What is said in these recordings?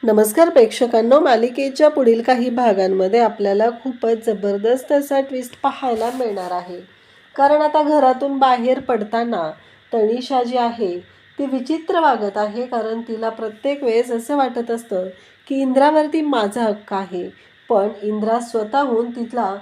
नमस्कार प्रेक्षकांनो, मालिकेच्या पुढील काही भागांमध्ये आपल्याला खूपच जबरदस्त असा ट्विस्ट पाहायला मिळणार आहे. कारण आता घरातून बाहेर पडताना तनिषा जी आहे ती विचित्र वागत आहे. कारण तिला प्रत्येक वेळेस असं वाटत असतं की इंद्रावरती माझा हक्क आहे, पण इंद्रा स्वतःहून तिला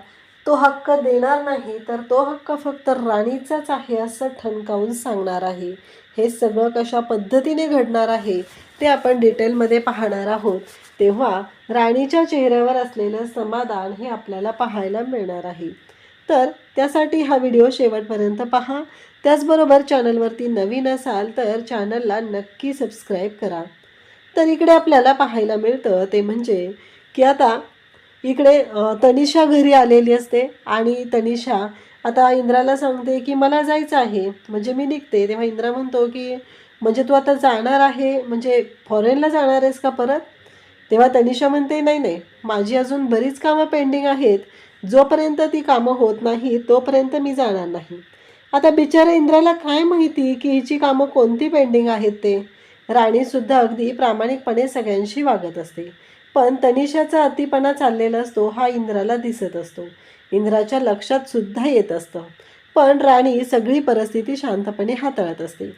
तो हक्क देणार नाही, तर तो हक्क फक्त राणीचाच आहे असं ठणकावून सांगणार आहे. हे सगळं कशा पद्धतीने घडणार आहे ते आपण डिटेलमध्ये पाहणार आहोत. तेव्हा राणीच्या चेहऱ्यावर असलेलं समाधान हे आपल्याला पाहायला मिळणार आहे. तर त्यासाठी हा व्हिडिओ शेवटपर्यंत पहा. त्याचबरोबर चॅनलवरती नवीन असाल तर चॅनलला नक्की सबस्क्राईब करा. तर इकडे आपल्याला पाहायला मिळतं ते म्हणजे की आता इकडे तनिषा घरी आलेली असते आणि तनिषा आता इंद्राला सांगते की मला जायचं आहे, म्हणजे मी निघते. तेव्हा इंद्रा म्हणतो की म्हणजे तू आता जाणार आहे, म्हणजे फॉरेनला जाणार आहेस का परत? तेव्हा तनिषा म्हणते नाही नाही, माझी अजून बरीच कामं पेंडिंग आहेत. जोपर्यंत ती कामं होत नाही तोपर्यंत मी जाणार नाही. आता बिचारा इंद्राला काय माहिती की हिची कामं कोणती पेंडिंग आहेत ते. राणीसुद्धा अगदी प्रामाणिकपणे सगळ्यांशी वागत असते, पण तनिषाचा अतिपणा चाललेला असतो हा इंद्राला दिसत असतो. इंद्राच्या लक्षात सुद्धा येत असतं, पण राणी सगळी परिस्थिती शांतपणे हाताळत असते.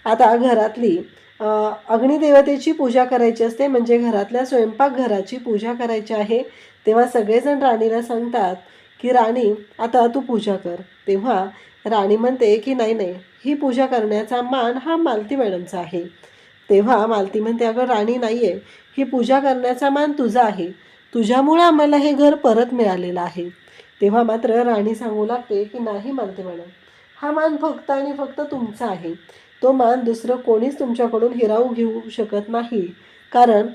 आता घरातली अग्निदेवतेची पूजा करायची असते, म्हणजे घरातल्या स्वयंपाकघराची पूजा करायची आहे. तेव्हा सगळेजण राणीला सांगतात की राणी आता तू पूजा कर. तेव्हा राणी म्हणते की नाही नाही, ही पूजा करण्याचा मान हा मालती मॅडमचा आहे. तेव्हा मालती म्हणते अगं राणी नाही आहे, ही पूजा करण्याचा मान तुझा आहे. तुझ्यामुळं आम्हाला हे घर परत मिळालेलं आहे. तेव्हा मात्र राणी सांगू लागते की नाही मालती मॅडम, हा मान फक्त आणि फक्त तुमचा आहे. तो मान दुसरं कोणीच तुमच्याकडून हिरावून घेऊ शकत नाही. कारण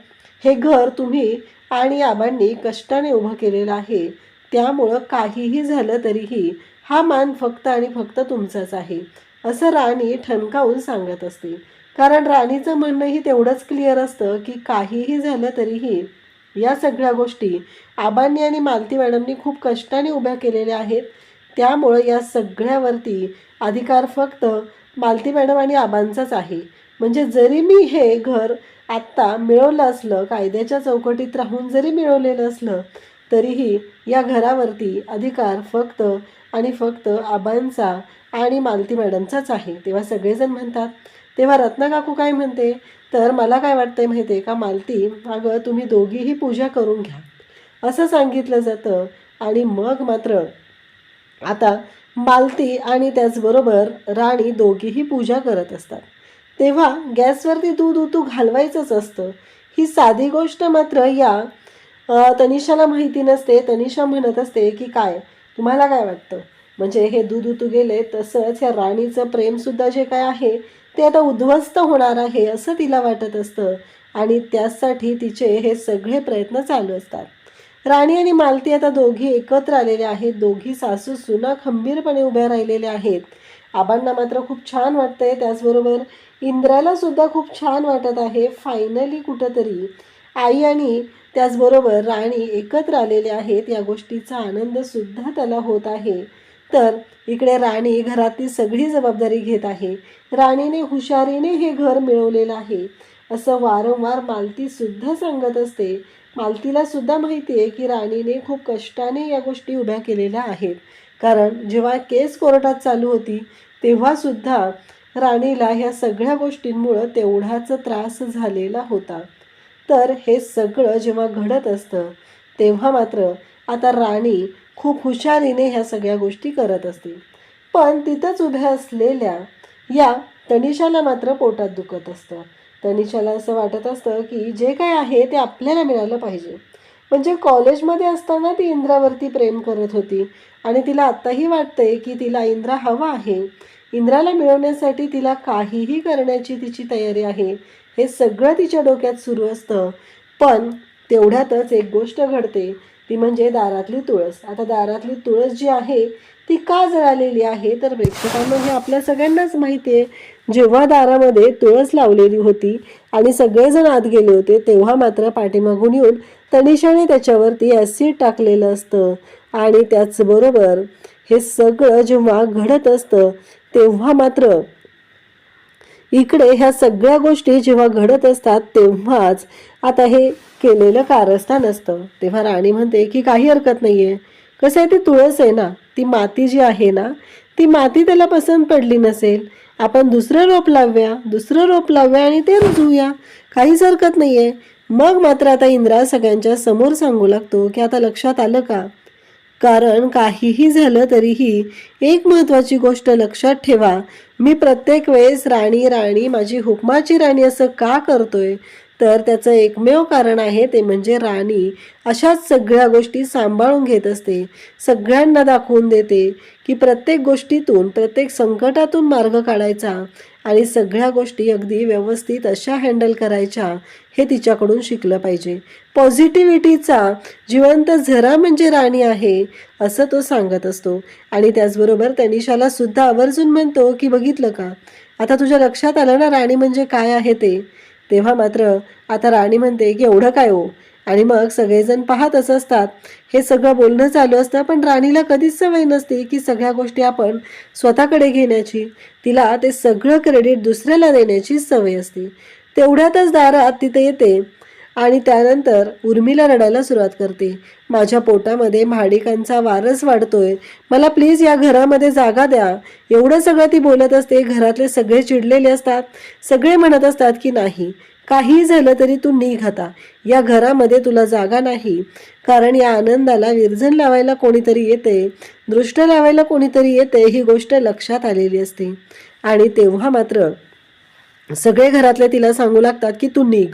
हे घर तुम्ही आणि आबांनी कष्टाने उभं केलेलं आहे. त्यामुळं काहीही झालं तरीही हा मान फक्त आणि फक्त तुमचाच आहे, असं राणी ठणकावून सांगत असते. कारण राणीचं म्हणणंही तेवढंच क्लिअर असतं की काहीही झालं तरीही या सगळ्या गोष्टी आबांनी आणि मालती मॅडमनी खूप कष्टाने उभ्या केलेल्या आहेत. त्यामुळं या सगळ्यावरती अधिकार फक्त मालती मॅडम आणि आबांचाच आहे. म्हणजे जरी मी हे घर आत्ता मिळवलं असलं, कायद्याच्या चौकटीत राहून जरी मिळवलेलं असलं, तरीही या घरावरती अधिकार फक्त आणि फक्त आबांचा आणि मालती मॅडमचाच आहे. तेव्हा सगळेजण म्हणतात. तेव्हा रत्ना काकू काय म्हणते, तर मला काय वाटतंय माहिती आहे का मालती, अगं तुम्ही दोघीही पूजा करून घ्या असं सांगितलं जातं. आणि मग मात्र आता मालती आणि त्याचबरोबर राणी दोघीही पूजा करत असतात. तेव्हा गॅसवरती दूध उतू घालवायचंच असतं. ही साधी गोष्ट मात्र या तनिषाला माहिती नसते. तनिषा म्हणत असते की काय तुम्हाला काय वाटतं, म्हणजे हे दूध उतू गेले तसंच ह्या राणीचं प्रेमसुद्धा जे काय आहे ते आता उद्ध्वस्त होणार आहे असं तिला वाटत असतं. आणि त्यासाठी तिचे हे सगळे प्रयत्न चालू असतात. राणी आणि मालती आता दोघी एकत्र आलेल्या आहेत. दोघी सासू सुना खंबीरपणे उभ्या राहिलेल्या आहेत. आबांना मात्र खूप छान वाटतंय, त्याचबरोबर इंद्राला सुद्धा खूप छान वाटत आहे. फायनली कुठंतरी आई आणि त्याचबरोबर राणी एकत्र आलेले आहेत, या गोष्टीचा आनंदसुद्धा त्याला होत आहे. तर इकडे राणी घरातली सगळी जबाबदारी घेत आहे. राणीने हुशारीने हे घर मिळवलेलं आहे असं वारंवार मालतीसुद्धा सांगत असते. मालतीला सुद्धा माहिती आहे की राणीने खूप कष्टाने या गोष्टी उभ्या केलेल्या आहेत. कारण जेव्हा केस कोर्टात चालू होती तेव्हासुद्धा राणीला ह्या सगळ्या गोष्टींमुळं तेवढाच त्रास झालेला होता. तर हे सगळं जेव्हा घडत असतं तेव्हा मात्र आता राणी खूप हुशारीने ह्या सगळ्या गोष्टी करत असते. पण तिथंच उभ्या असलेल्या या तनिषाला मात्र पोटात दुखत असतं. तनिषाला असं वाटत असतं की जे काय आहे ते आपल्याला मिळालं पाहिजे. म्हणजे कॉलेजमध्ये असताना ती इंद्रावरती प्रेम करत होती आणि तिला आत्ताही वाटतंय की तिला इंद्रा हवा आहे. इंद्राला मिळवण्यासाठी तिला काहीही करण्याची तिची तयारी आहे. हे सगळं तिच्या डोक्यात सुरू असतं. पण तेवढ्यातच एक गोष्ट घडते, ती म्हणजे दारातली तुळस. आता दारातली तुळस जी आहे ती का जळालेली आहे, तर प्रेक्षकांना हे आपल्या सगळ्यांनाच माहिती आहे. जेव्हा दारामध्ये तुळस लावलेली होती आणि सगळेजण आत गेले होते तेव्हा मात्र पाठीमागून येऊन तनिषाने त्याच्यावरती ॲसिड टाकलेलं असतं. आणि त्याचबरोबर हे सगळं जेव्हा घडत असतं तेव्हा मात्र इकडे ह्या सगळ्या गोष्टी जेव्हा घडत असतात तेव्हाच आता हे केलेलं कारस्थान असतं. तेव्हा राणी म्हणते की काही हरकत नाहीये. कसं आहे, ती तुळस आहे ना, ती माती जी आहे ना, ती माती त्याला पसंत पडली नसेल. आपण दुसरं रोप लावूया आणि ते रुजवूया. काहीच हरकत नाहीये. मग मात्र आता इंद्रा सगळ्यांच्या समोर सांगू लागतो की आता लक्षात आलं का? कारण काहीही झालं तरीही एक महत्त्वाची गोष्ट लक्षात ठेवा, मी प्रत्येक वेळेस राणी राणी माझी हुकमाची राणी असं का करतोय? तर त्याचं एकमेव कारण आहे, ते म्हणजे राणी अशाच सगळ्या गोष्टी सांभाळून घेत असते. सगळ्यांना दाखवून देते की प्रत्येक गोष्टीतून, प्रत्येक संकटातून मार्ग काढायचा आणि सगळ्या गोष्टी अगदी व्यवस्थित अशा हँडल करायच्या, हे तिच्याकडून शिकलं पाहिजे. पॉझिटिव्हिटीचा जिवंत झरा म्हणजे राणी आहे, असं तो सांगत असतो. आणि त्याचबरोबर तनिषाला सुद्धा आवर्जून म्हणतो की बघितलं का, आता तुझ्या लक्षात आलं ना राणी म्हणजे काय आहे ते? तेव्हा मात्र आता राणी म्हणते की एवढं काय हो? आणि मग सगळेजण पाहतच असतात. हे सगळं बोलणं चालू असतं, पण राणीला कधीच सवय नसते की सगळ्या गोष्टी आपण स्वतःकडे घेण्याची. तिला ते सगळं क्रेडिट दुसऱ्याला देण्याची सवय असते. तेवढ्यातच दारात तिथे येते आणि त्यानंतर उर्मिला रडायला सुरुवात करते. माझ्या पोटामध्ये महाडिकांचा वारस वाढतोय, मला प्लीज या घरामध्ये जागा द्या. एवढं सगळं ती बोलत असते. घरातले सगळे चिडलेले असतात. सगळे म्हणत असतात की नाही, काही झालं तरी तू निघ आता, या घरामध्ये तुला जागा नाही. कारण या आनंदाला विरजण लावायला कोणीतरी येते, दृष्ट लावायला कोणीतरी येते, ही गोष्ट लक्षात आलेली असते. आणि तेव्हा मात्र सगळे घरातले तिला सांगू लागतात की तू निघ,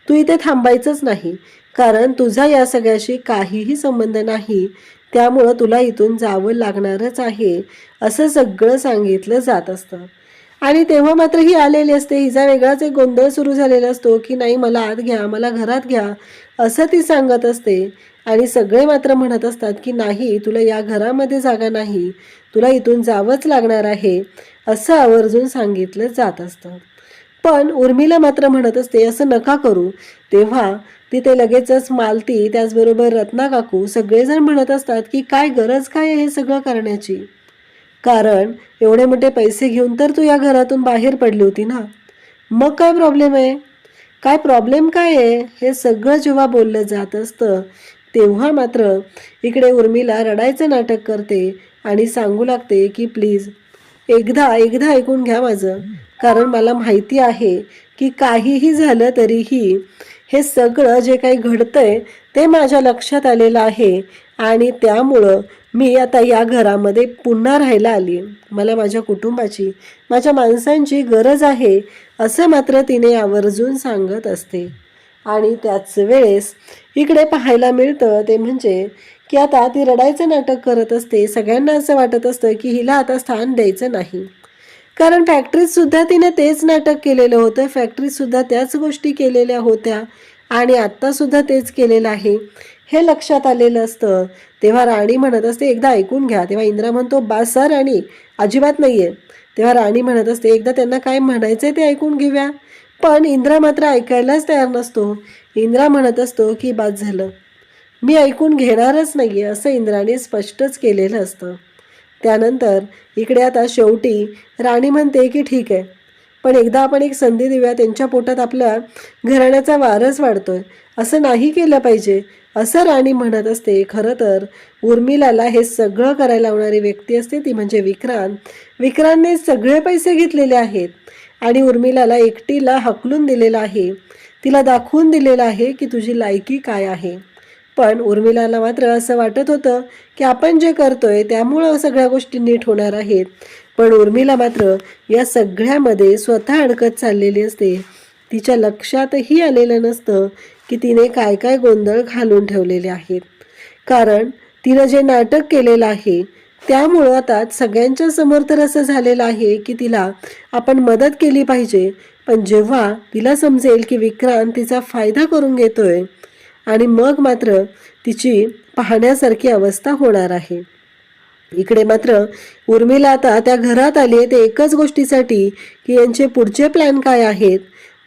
तू इथे थांबायचंच नाही, कारण तुझा या सगळ्याशी काहीही संबंध नाही, त्यामुळं तुला इथून जावं लागणारच आहे, असं सगळं सांगितलं जात असतं. आणि तेव्हा मात्र ही आलेली असते. हिचा वेगळाच एक गोंधळ सुरू झालेला असतो की नाही, मला आत घ्या, मला घरात घ्या, असं ती सांगत असते. आणि सगळे मात्र म्हणत असतात की नाही, तुला या घरामध्ये जागा नाही, तुला इथून जावंच लागणार आहे, असं आवर्जून सांगितलं जात असतं. पण उर्मिला मात्र म्हणत असते असं नका करू. तेव्हा तिथे लगेचच मालती, त्याचबरोबर रत्ना काकू सगळेजण म्हणत असतात की काय गरज काय आहे हे सगळं करण्याची? कारण एवढे मोठे पैसे घेऊन तर तू या घरातून बाहेर पडली होती ना, मग काय प्रॉब्लेम आहे? काय प्रॉब्लेम काय आहे? हे सगळं जेव्हा बोललं जात असतं, तेव्हा मात्र इकडे उर्मिला रडायचं नाटक करते आणि सांगू लागते की प्लीज एकदा एकदा ऐकून घ्या माझं. कारण मला माहिती आहे की काहीही झालं तरीही हे सगळं जे काही घडतंय ते माझ्या लक्षात आलेलं आहे आणि त्यामुळं मी आता या घरामध्ये पुन्हा राहायला आली. मला माझ्या कुटुंबाची, माझ्या माणसांची गरज आहे, असं मात्र तिने आवर्जून सांगत असते. आणि त्याच वेळेस इकडे पाहायला मिळतं ते म्हणजे की आता ती रडायचं नाटक करत असते. सगळ्यांना असं वाटत असतं की हिला आता स्थान द्यायचं नाही, कारण फॅक्टरीत सुद्धा तिने तेच नाटक केलेलं होतं, फॅक्टरीत सुद्धा त्याच गोष्टी केलेल्या होत्या आणि आत्ता सुद्धा तेच केलेलं आहे, हे लक्षात आलेलं असतं. तेव्हा राणी म्हणत असते एकदा ऐकून घ्या. तेव्हा इंद्रा म्हणतो बास सर राणी, अजिबात नाहीये. तेव्हा राणी म्हणत असते एकदा त्यांना काय म्हणायचंय ते ऐकून घेऊया. पण इंद्रा मात्र ऐकायलाच तयार नसतो. इंद्रा म्हणत असतो की बास झालं, मी ऐकून घेणारच नाहीये, असं इंद्राने स्पष्टच केलेलं असतं. त्यानंतर इकडे आता शेवटी राणी म्हणते की ठीक आहे, पण एकदा आपण एक संधी देऊया, त्यांच्या पोटात आपल्या घराण्याचा वारस वाढतोय, असं नाही केलं पाहिजे, असं राणी म्हणत असते. खरं तर उर्मिलाला हे सगळं करायला लावणारी व्यक्ती असते ती म्हणजे विक्रांत. विक्रांतने सगळे पैसे घेतलेले आहेत आणि उर्मिलाला एकटीला हकलून दिलेलं आहे, तिला दाखवून दिलेलं आहे की तुझी लायकी काय आहे. पण उर्मिलाला मात्र असं वाटत होतं की आपण जे करतोय त्यामुळं सगळ्या गोष्टी नीट होणार आहेत. पण उर्मिला मात्र या सगळ्यामध्ये स्वतः अडकत चाललेली असते. तिच्या लक्षातही आलेलं नसतं की तिने काय काय गोंधळ घालून ठेवलेले आहेत. कारण तिनं जे नाटक केलेलं आहे त्यामुळं आता सगळ्यांच्या समोर तर असं झालेलं आहे की तिला आपण मदत केली पाहिजे. पण जेव्हा तिला समजेल की विक्रांत तिचा फायदा करून घेतोय आणि मग मात्र तिची पाहण्यासारखी अवस्था होणार आहे. इकडे मात्र उर्मिला आता त्या घरात आली ते एकच गोष्टीसाठी की यांचे पुढचे प्लॅन काय आहेत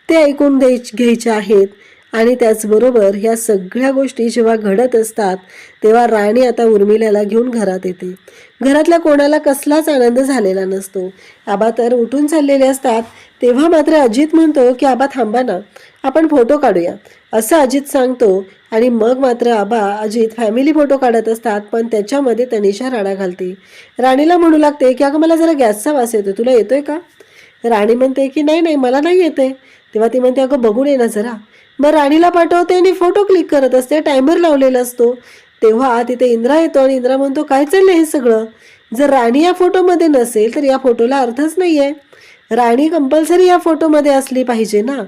ते ऐकून घ्यायचे आहेत आणि त्याचबरोबर ह्या सगळ्या गोष्टी जेव्हा घडत असतात तेव्हा राणी आता उर्मिलाला घेऊन घरात येते. घरातल्या कोणाला कसलाच आनंद झालेला नसतो. आबा तर उठून चाललेले असतात. तेव्हा मात्र अजित म्हणतो की आबा थांबा ना, आपण फोटो काढूया, असं अजित सांगतो. आणि मग मात्र आबा अजित फॅमिली फोटो काढत असतात, पण त्याच्यामध्ये तनिषा राडा घालते. राणीला म्हणू लागते की अगं मला जरा गॅसचा वास येतोय, तुला येतोय का? राणी म्हणते की नाही नाही मला नाही येते. तेव्हा ती म्हणते अगं बघून ये ना जरा. मग राणीला पाठवते आणि फोटो क्लिक करत असते. टायमर लावलेला असतो. तेव्हा तिथे इंद्रा येतो आणि इंद्रा म्हणतो काय चाललंय हे सगळं? जर राणी या फोटोमध्ये नसेल तर या फोटोला अर्थच नाहीये. राणी कंपल्सरी या फोटोमध्ये असली पाहिजे ना,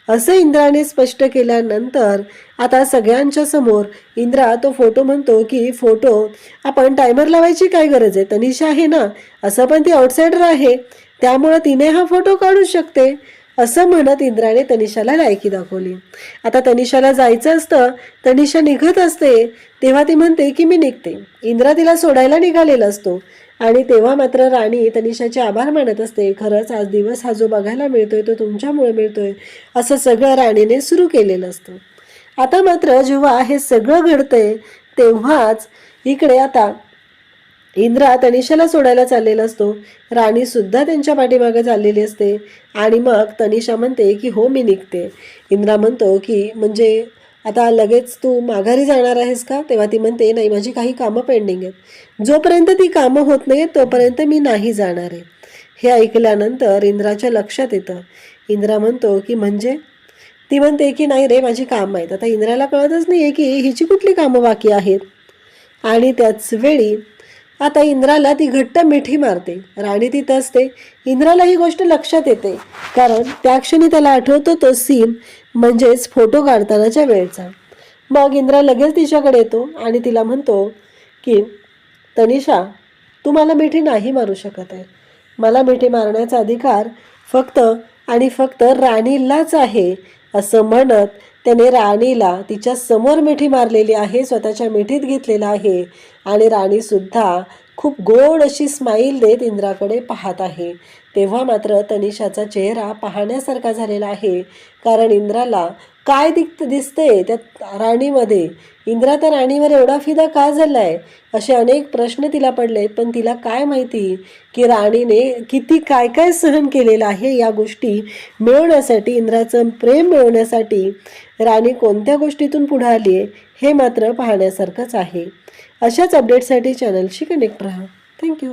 असं इंद्राने स्पष्ट केल्यानंतर आता सगळ्यांच्या समोर इंद्रा तो फोटो म्हणतो की फोटो आपण टायमर लावायची काय गरज आहे, तनिषा आहे ना, असं पण ती आउटसाइडर आहे, त्यामुळे तिने हा फोटो काढू शकते, असं म्हणत इंद्राने तनिषाला लायकी दाखवली. आता तनिषाला जायचं असतं. तनिषा निघत असते तेव्हा ती म्हणते की मी निघते. इंद्रा तिला सोडायला निघालेला असतो आणि तेव्हा मात्र राणी तनिषाचे आभार मानत असते. खरंच आज दिवस हा जो बघायला मिळतोय तो तुमच्यामुळे मिळतोय, असं सगळं राणीने सुरू केलेलं असतं. आता मात्र जेव्हा हे सगळं घडतंय तेव्हाच इकडे आता इंद्रा तनिषाला सोडायला चाललेला असतो. राणी सुद्धा त्यांच्या पाठीमागे चाललेली असते आणि मग तनिषा म्हणते की हो मी निघते. इंद्रा म्हणतो की म्हणजे आता लगेच तू माघारी जाणार आहेस का? तेव्हा ती म्हणते नाही, माझी काही कामं पेंडिंग आहेत, जोपर्यंत ती कामं होत नाहीत तोपर्यंत मी नाही जाणार आहे. हे ऐकल्यानंतर इंद्राच्या लक्षात येतं. इंद्रा म्हणतो की म्हणजे? ती म्हणते की नाही रे माझी कामं आहेत. आता इंद्राला कळतच नाहीये की हिची कुठली कामं बाकी आहेत. आणि त्याच वेळी आता इंद्राला ती घट्ट मिठी मारते. राणी तिथं असते. इंद्राला ही गोष्ट लक्षात येते कारण त्या क्षणी त्याला आठवतो तो सीन, म्हणजेच फोटो काढतानाच्या वेळचा. मग इंद्रा लगेच तिच्याकडे येतो आणि तिला म्हणतो की तनिषा तू मला मिठी नाही मारू शकत आहे. मला मिठी मारण्याचा अधिकार फक्त आणि फक्त राणीलाच आहे, असं म्हणत त्याने राणीला तिच्या समोर मिठी मारलेली आहे, स्वतःच्या मिठीत घेतलेला आहे. आणि राणी सुद्धा खूप गोड अशी स्माईल देत इंद्राकडे पाहत आहे. तेव्हा मात्र तनिषाचा चेहरा पाहण्यासारखा झालेला आहे कारण इंद्राला काय दिसतंय त्या राणीमध्ये, इंद्रा त्या राणीवर एवढा फिदा का झालाय, असे अनेक प्रश्न तिला पडलेत. पण तिला काय माहिती की राणीने किती काय काय सहन केलेलं आहे या गोष्टी मिळवण्यासाठी, इंद्राचं प्रेम मिळवण्यासाठी राणी कोणत्या गोष्टीतून पुढे आली आहे हे मात्र पाहण्यासारखंच आहे. अशाच अपडेटसाठी चॅनलशी कनेक्ट राहा. थँक्यू.